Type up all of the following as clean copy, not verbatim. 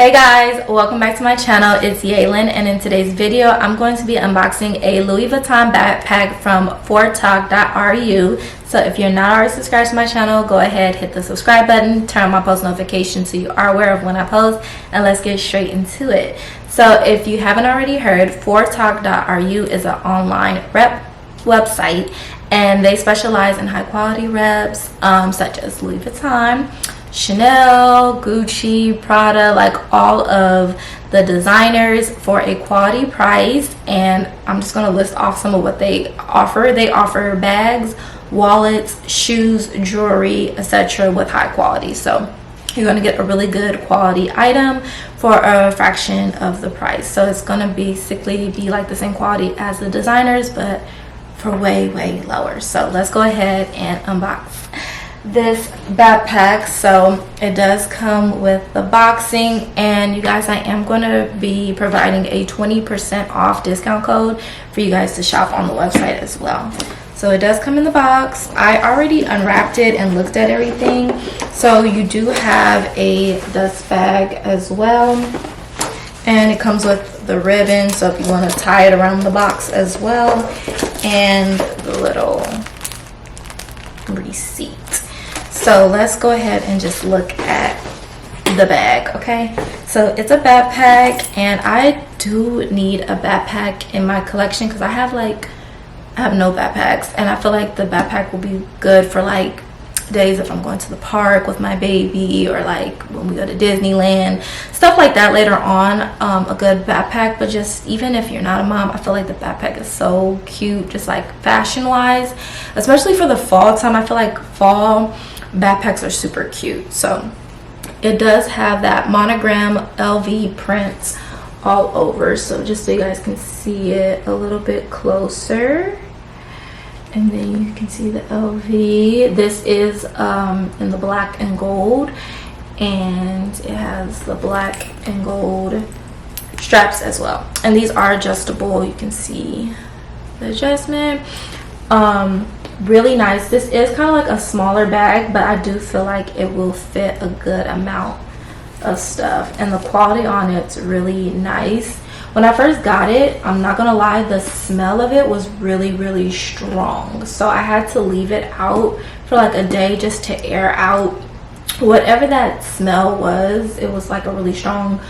Hey guys, welcome back to my channel. It's Yalon, and in today's video I'm going to be unboxing a Louis Vuitton backpack from HAIRCARE. So if you're not already subscribed to my channel, go ahead, hit the subscribe button, turn on my post notifications so you are aware of when I post, and let's get straight into it. So if you haven't already heard, HAIRCARE is an online rep website, and they specialize in high quality reps such as Louis Vuitton, Chanel, Gucci, Prada, like all of the designers for a quality price. And I'm just going to list off some of what they offer. They offer bags, wallets, shoes, jewelry, etc. with high quality. So you're going to get a really good quality item for a fraction of the price. So it's going to basically be like the same quality as the designers, but for way lower. So let's go ahead and unbox this backpack. So it does come with the boxing, and you guys, I am going to be providing a 20% off discount code for you guys to shop on the website as well. So it does come in the box. I already unwrapped it and looked at everything. So you do have a dust bag as well, and it comes with the ribbon, so if you want to tie it around the box as well, and the little receipt. So let's go ahead and just look at the bag. Okay, so it's a backpack, and I do need a backpack in my collection because I have no backpacks, and I feel like the backpack will be good for like days if I'm going to the park with my baby, or like when we go to Disneyland, stuff like that later on. A good backpack. But just even if you're not a mom, I feel like the backpack is so cute, just like fashion wise, especially for the fall time. I feel like fall backpacks are super cute. So it does have that monogram LV prints all over, so just so you guys can see it a little bit closer. And then you can see the LV. This is in the black and gold, and it has the black and gold straps as well. And these are adjustable. You can see the adjustment. Really nice. This is kind of like a smaller bag, but I do feel like it will fit a good amount of stuff, and the quality on it's really nice. When I first got it, I'm not gonna lie, the smell of it was really strong, so I had to leave it out for like a day just to air out whatever that smell was. It was like a really strong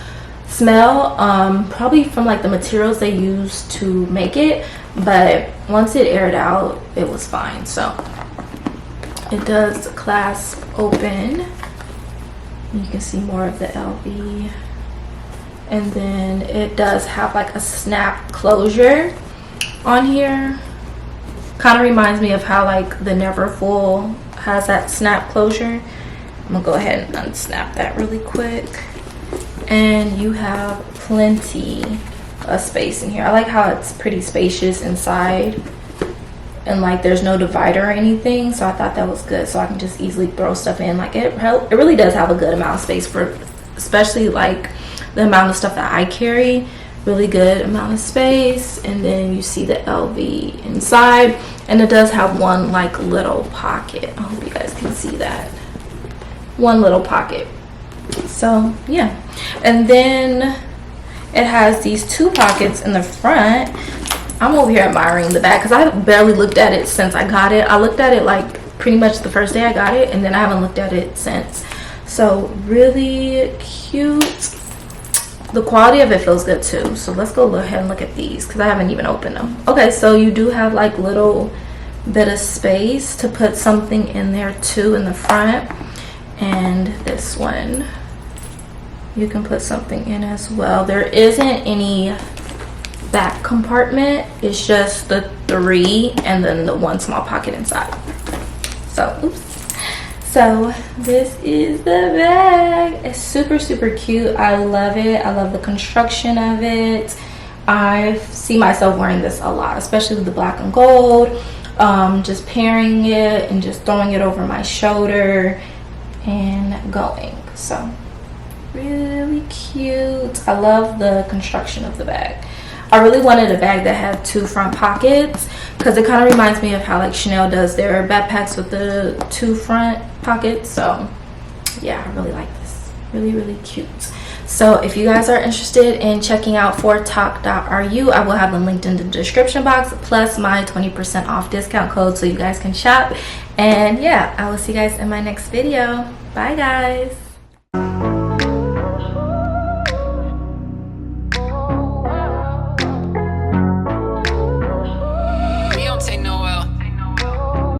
smell, probably from like the materials they used to make it, but once it aired out, it was fine. So it does clasp open. You can see more of the LV. And then it does have like a snap closure on here. Kind of reminds me of how like the Neverfull has that snap closure. I'm gonna go ahead and unsnap that really quick. And you have plenty of space in here. I like how it's pretty spacious inside, and like there's no divider or anything, so I thought that was good, so I can just easily throw stuff in. Like it really does have a good amount of space for, especially like the amount of stuff that I carry. Really good amount of space. And then you see the LV inside, and it does have one like little pocket. I hope you guys can see that, one little pocket. So yeah, and then it has these two pockets in the front. I'm over here admiring the back because I barely looked at it since I got it. I looked at it like pretty much the first day I got it, and then I haven't looked at it since. So really cute. The quality of it feels good too. So let's go ahead and look at these because I haven't even opened them. Okay, so you do have like little bit of space to put something in there too in the front, and this one you can put something in as well. There isn't any back compartment, it's just the three and then the one small pocket inside. So oops. So this is the bag. It's super cute. I love it. I love the construction of it. I see myself wearing this a lot, especially with the black and gold. Just pairing it and just throwing it over my shoulder and going. So really cute. I love the construction of the bag. I really wanted a bag that had two front pockets because it kind of reminds me of how like Chanel does their backpacks with the two front pockets. So yeah, I really like this. Really cute. So if you guys are interested in checking out fortalk.ru, I will have them linked in the description box, plus my 20% off discount code so you guys can shop. And yeah, I will see you guys in my next video. Bye guys.